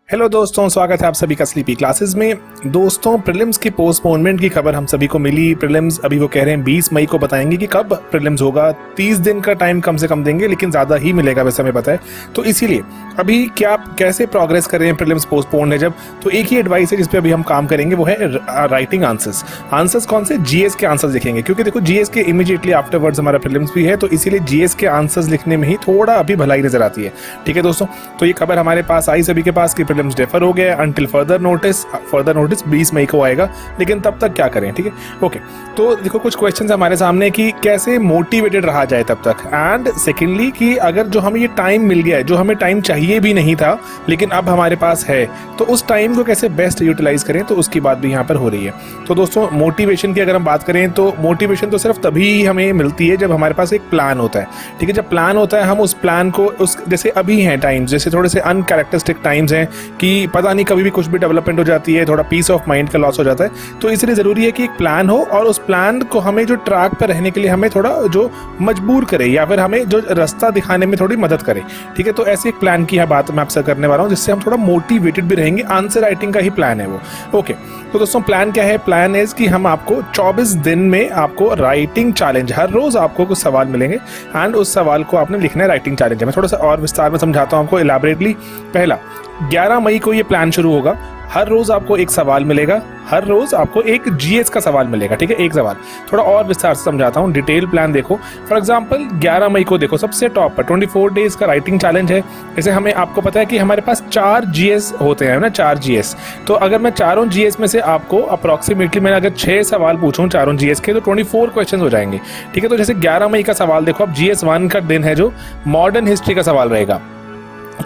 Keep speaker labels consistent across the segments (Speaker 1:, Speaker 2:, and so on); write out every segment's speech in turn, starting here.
Speaker 1: Hello दोस्तों, स्वागत है आप सभी का स्लीपी क्लासेस में। दोस्तों, प्रीलिम्स की पोस्टपोनमेंट की खबर हम सभी को मिली। प्रीलिम्स अभी वो कह रहे हैं 20 मई को बताएंगे कि कब प्रीलिम्स होगा। 30 दिन का टाइम कम से कम देंगे, लेकिन ज़्यादा ही मिलेगा वैसे हमें पता है। तो इसीलिए अभी क्या कैसे प्रोग्रेस करें, प्रीलिम्स पोस्टपोन है जब, तो एक ही एडवाइस है जिस पे अभी हम काम करेंगे, वो है राइटिंग आंसर्स कौन से, जीएस के आंसर्स लिखेंगे। क्योंकि देखो जीएस के इमीडिएटली आफ्टरवर्ड्स हमारा प्रीलिम्स भी है, तो इसीलिए जीएस के आंसर्स लिखने में ही थोड़ा अभी भलाई नजर आती है। ठीक है दोस्तों, तो ये खबर हमारे पास आई सभी के पास कि प्रीलिम्स डेफर हो गया अंटिल फर्दर नोटिस 20 मई को आएगा। लेकिन तब तक क्या करें, ठीक है। ओके, तो देखो कुछ क्वेश्चंस हमारे सामने कि कैसे मोटिवेटेड रहा जाए तब तक, एंड सेकेंडली कि अगर जो हमें ये टाइम मिल गया है, जो हमें टाइम चाहिए भी नहीं था लेकिन अब हमारे पास है, तो उस टाइम को कैसे बेस्ट यूटिलाइज करें, तो उसकी बात भी यहाँ पर हो रही है। तो दोस्तों, मोटिवेशन की अगर हम बात करें तो मोटिवेशन तो सिर्फ तभी हमें मिलती है जब हमारे पास एक प्लान होता है। ठीक है, जब प्लान होता है हम उस प्लान को उस जैसे अभी हैं टाइम्स, जैसे थोड़े से अनकैरेक्टरिस्टिक टाइम्स हैं कि पता नहीं कभी भी कुछ भी डेवलपमेंट हो जाती है, थोड़ा पीस ऑफ माइंड का लॉस हो जाता है। तो इसलिए ज़रूरी है कि एक प्लान हो और उस प्लान को हमें जो ट्रैक पर रहने के लिए हमें थोड़ा जो मजबूर करे या फिर हमें जो रास्ता दिखाने में थोड़ी मदद करे। ठीक है, तो ऐसे एक प्लान की बात मैं आपसे करने वाला हूँ जिससे हम थोड़ा मोटिवेटेड भी रहेंगे। आंसर राइटिंग का ही प्लान है वो। ओके, तो दोस्तों प्लान क्या है? प्लान इज कि हम आपको 24 दिन में आपको राइटिंग चैलेंज, हर रोज आपको कुछ सवाल मिलेंगे एंड उस सवाल को आपने लिखना है। राइटिंग चैलेंज है, मैं थोड़ा सा और विस्तार में समझाता हूँ आपको इलैबोरेटली। पहला, 11 मई को ये प्लान शुरू होगा। हर रोज आपको एक सवाल मिलेगा, हर रोज आपको एक जीएस का सवाल मिलेगा। ठीक है, एक सवाल। थोड़ा और विस्तार से समझाता हूँ, डिटेल प्लान देखो। फॉर एग्जांपल 11 मई को देखो सबसे टॉप पर 24 डेज का राइटिंग चैलेंज है। जैसे हमें आपको पता है कि हमारे पास 4 जीएस होते हैं ना, 4 जीएस। तो अगर मैं चारों जीएस में से आपको अप्रॉक्सीमेटली मैंने अगर 6 सवाल पूछूं चारों जीएस के, तो 24 क्वेश्चन हो जाएंगे। ठीक है, तो जैसे 11 मई का सवाल देखो, अब जीएस 1 का दिन है जो मॉडर्न हिस्ट्री का सवाल रहेगा।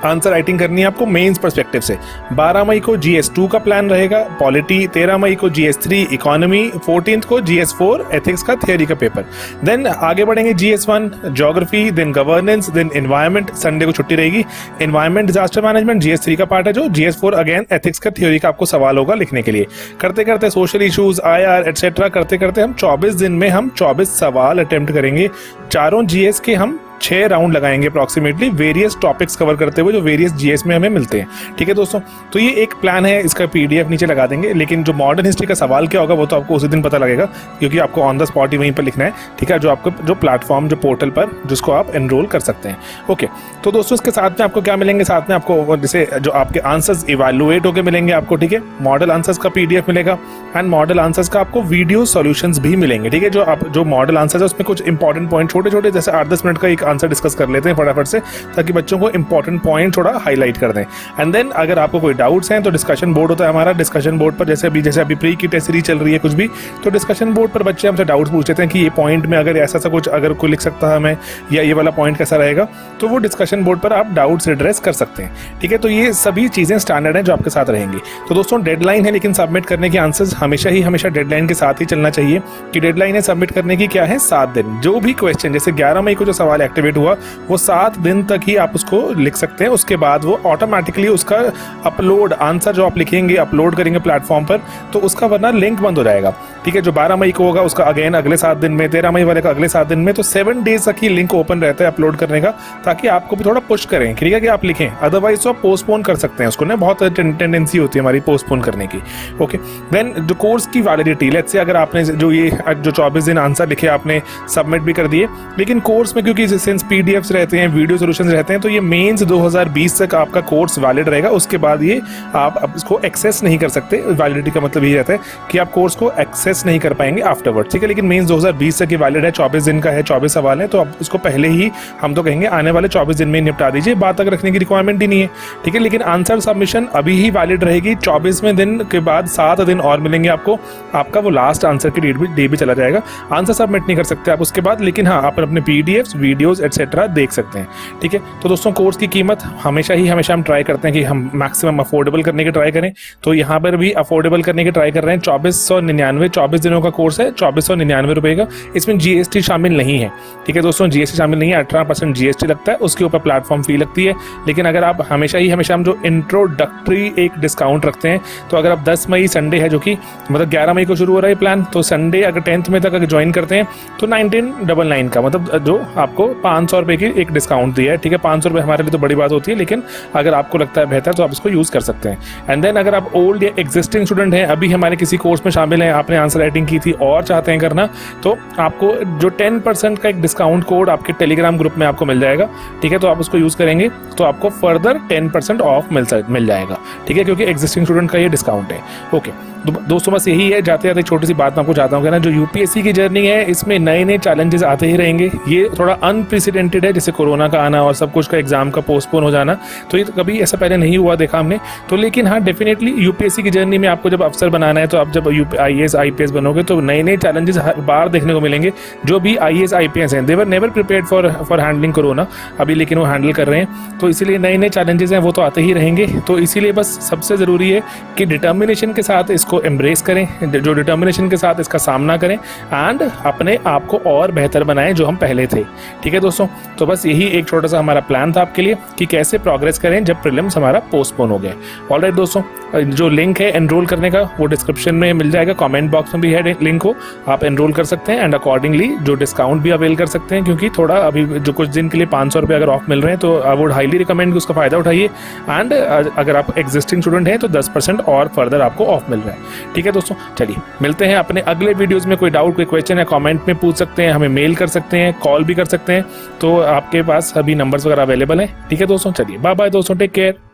Speaker 1: आंसर राइटिंग करनी है आपको मेंस पर्सपेक्टिव से। 12 मई को GS2 का प्लान रहेगा, पॉलिटी। 13 मई को GS3 इकोनॉमी। 14 को GS4 एथिक्स का थियोरी का पेपर। देन आगे बढ़ेंगे GS1 geography, then governance, then environment. Sunday को छुट्टी रहेगी। एनवायरमेंट डिजास्टर मैनेजमेंट GS3 का पार्ट है जो। GS4 अगेन एथिक्स का थियोरी का आपको सवाल होगा लिखने के लिए। करते करते सोशल इशूज, IR एटसेट्रा करते करते हम 24 दिन में हम 24 सवाल अटेम्प्ट करेंगे। चारों जीएस के हम 6 राउंड लगाएंगे अप्रॉक्सीमेटली, वेरियस टॉपिक्स कवर करते हुए जो वेरियस जीएस में हमें मिलते हैं। ठीक है दोस्तों, तो ये एक प्लान है, इसका PDF नीचे लगा देंगे। लेकिन जो मॉडर्न हिस्ट्री का सवाल क्या होगा वो तो आपको उसी दिन पता लगेगा, क्योंकि आपको ऑन द स्पॉट ही वहीं पर लिखना है। ठीक है, जो आपको जो प्लेटफॉर्म, जो पोर्टल पर जिसको आप एनरोल कर सकते हैं। ओके, तो दोस्तों इसके साथ में आपको क्या मिलेंगे? साथ में आपको जैसे जो आपके आंसर्स इवैल्यूएट होकर मिलेंगे आपको। ठीक है, मॉडल आंसर्स का PDF मिलेगा एंड मॉडल आंसर्स का आपको वीडियो सॉल्यूशंस भी मिलेंगे। ठीक है, जो मॉडल आंसर्स है उसमें कुछ इंपॉर्टेंट पॉइंट छोटे छोटे जैसे 8-10 मिनट का एक आंसर डिस्कस कर लेते हैं फटाफट से, ताकि बच्चों को इंपॉर्टेंट पॉइंट थोड़ा हाईलाइट कर दें। एंड देन अगर आपको कोई डाउट्स हैं तो डिस्कशन बोर्ड होता है हमारा। डिस्कशन बोर्ड पर जैसे अभी प्री की टेस्ट सीरीज चल रही है कुछ भी, तो डिस्कशन बोर्ड पर बच्चे हमसे डाउट्स पूछ लेते हैं कि ये पॉइंट में अगर ऐसा कुछ अगर कोई लिख सकता है हमें, या ये वाला पॉइंट कैसा रहेगा, तो वो डिस्कशन बोर्ड पर आप डाउट्स एड्रेस कर सकते हैं। ठीक है, तो ये सभी चीज़ें स्टैंडर्ड हैं जो आपके साथ रहेंगी। तो दोस्तों डेडलाइन है, लेकिन सबमिट करने के आंसर्स हमेशा डेडलाइन के साथ ही चलना चाहिए। कि डेडलाइन है सबमिट करने की क्या है? 7 दिन। जो भी क्वेश्चन, जैसे 11 मई को जो सवाल एक्टिवेट हुआ वो 7 दिन तक ही आप उसको लिख सकते हैं। उसके बाद वो ऑटोमेटिकली उसका अपलोड, आंसर जो आप लिखेंगे अपलोड करेंगे प्लेटफॉर्म पर, तो उसका वरना लिंक बंद हो जाएगा। ठीक है, जो 12 मई को होगा उसका अगेन अगले 7 दिन में, 13 मई वाले का अगले 7 दिन में, तो 7 डेज तक ही लिंक ओपन रहता है अपलोड करने का, ताकि आपको भी थोड़ा पुश करें। ठीक है, कि आप लिखें, अदरवाइज तो आप पोस्टपोन कर सकते हैं उसको ना, बहुत टेंडेंसी होती है हमारी पोस्टपोन करने की। ओके, देन जो कोर्स की वैलिडिटी, लेट्स से अगर आपने जो 24 दिन आंसर लिखे आपने सबमिट भी कर दिए, लेकिन कोर्स में क्योंकि सिंस PDFs रहते हैं, वीडियो सॉल्यूशंस रहते हैं, तो ये मेंस 2020 तक आपका कोर्स वैलिड रहेगा। उसके बाद ये आप अब इसको एक्सेस नहीं कर सकते। वैलिडिटी का मतलब ये रहता है कि आप कोर्स को एक्सेस नहीं कर पाएंगे आफ्टरवर्ड। ठीक है, लेकिन मेंस 2020 तक ये वैलिड है, 24 दिन का है, 24 सवाल है, तो आप उसको पहले ही हम तो कहेंगे आने वाले 24 दिन में निपटा दीजिए, बात तक रखने की रिक्वायरमेंट ही नहीं है। ठीक है, लेकिन आंसर सबमिशन अभी ही वैलिड रहेगी। 24वें दिन के बाद 7 दिन और मिलेंगे आपको, आपका वो लास्ट आंसर की डे भी चला जाएगा। आंसर सबमिट नहीं कर सकते आप उसके बाद, लेकिन हाँ आप अपने PDFs, वीडियोज एटसेट्रा देख सकते हैं। ठीक है, तो दोस्तों कोर्स की कीमत हमेशा हम ट्राई करते हैं कि हम मैक्सिमम अफोर्डेबल करने की ट्राई करें, तो यहाँ पर भी अफोर्डेबल करने की ट्राई कर रहे हैं। 2499, 24 दिनों का कोर्स है, 2499 रुपये का। इसमें GST शामिल नहीं है, ठीक है दोस्तों, GST शामिल नहीं है, 18% GST लगता है, उसके ऊपर प्लेटफॉर्म फी लगती है। लेकिन अगर आप हमेशा हम जो इंट्रोडक्टरी एक डिस्काउंट रखते हैं, तो अगर आप 10 मई संडे है, जो कि मतलब 11 मई को शुरू हो रहा है प्लान, तो संडे अगर 10th मई तक अगर ज्वाइन करते हैं तो 1999 का, मतलब जो आपको 500 रुपये की एक डिस्काउंट दिया है, ठीक है। 500 रुपये हमारे लिए तो बड़ी बात होती है, लेकिन अगर आपको लगता है बेहतर तो आप इसको यूज़ कर सकते हैं। एंड देन अगर आप ओल्ड या एग्जिस्टिंग स्टूडेंट हैं, अभी हमारे किसी कोर्स में शामिल हैं, आपने आंसर राइटिंग की थी और चाहते हैं करना, तो आपको जो 10% का एक डिस्काउंट कोड आपके टेलीग्राम ग्रुप में आपको मिल जाएगा, ठीक है। तो आप उसको यूज़ करेंगे तो आपको फर्दर 10% ऑफ मिल जाएगा, ठीक है, क्योंकि एग्जिस्टिंग स्टूडेंट का ये डिस्काउंट है। ओके दोस्तों, बस यही है। जाते जाते एक छोटी सी बात मैं आपको चाहता हूँ कहना, जो यूपीएससी की जर्नी है, इसमें नए नए चैलेंजेस आते ही रहेंगे। ये थोड़ा अनप्रेसिडेंटेड है, जैसे कोरोना का आना और सब कुछ का एग्जाम का पोस्टपोन हो जाना, तो ये कभी ऐसा पहले नहीं हुआ देखा हमने। तो लेकिन हाँ, डेफिनेटली यूपीएससी की जर्नी में आपको जब अफसर बनाना है, तो आप जब IAS IPS बनोगे तो नए नए चैलेंजेस हर बार देखने को मिलेंगे। जो भी IAS IPS हैं, they were never prepared for handling corona अभी, लेकिन वो हैंडल कर रहे हैं। तो इसीलिए नए नए चैलेंजेस हैं वो तो आते ही रहेंगे। तो इसीलिए बस सबसे ज़रूरी है कि डिटर्मिनेशन के साथ इसको एम्ब्रेस करें, जो डिटर्मिनेशन के साथ इसका सामना करें, एंड अपने आप को और बेहतर बनाएं जो हम पहले थे, ठीक है दोस्तों। तो बस यही एक छोटा सा हमारा प्लान था आपके लिए कि कैसे प्रोग्रेस करें जब प्रीलिम्स हमारा पोस्टपोन हो गया। ऑलराइट दोस्तों, जो लिंक है एनरोल करने का वो डिस्क्रिप्शन में मिल जाएगा, कमेंट बॉक्स में भी है लिंक हो, आप एनरोल कर सकते हैं। एंड अकॉर्डिंगली जो डिस्काउंट भी अवेल कर सकते हैं, क्योंकि थोड़ा अभी जो कुछ दिन के लिए 500 रुपये अगर ऑफ मिल रहे हैं, तो आई वुड हाईली रिकमेंड कि उसका फ़ायदा उठाइए। एंड अगर आप एग्जिस्टिंग स्टूडेंट हैं तो 10% और फर्दर आपको ऑफ मिल रहा है, ठीक है दोस्तों। चलिए मिलते हैं अपने अगले वीडियोज़ में। कोई डाउट, कोई क्वेश्चन है, कॉमेंट में पूछ सकते हैं, हमें मेल कर सकते हैं, कॉल भी कर सकते हैं। तो आपके पास अभी नंबर्स वगैरह अवेलेबल हैं, ठीक है दोस्तों। चलिए बाय बाय दोस्तों, टेक केयर।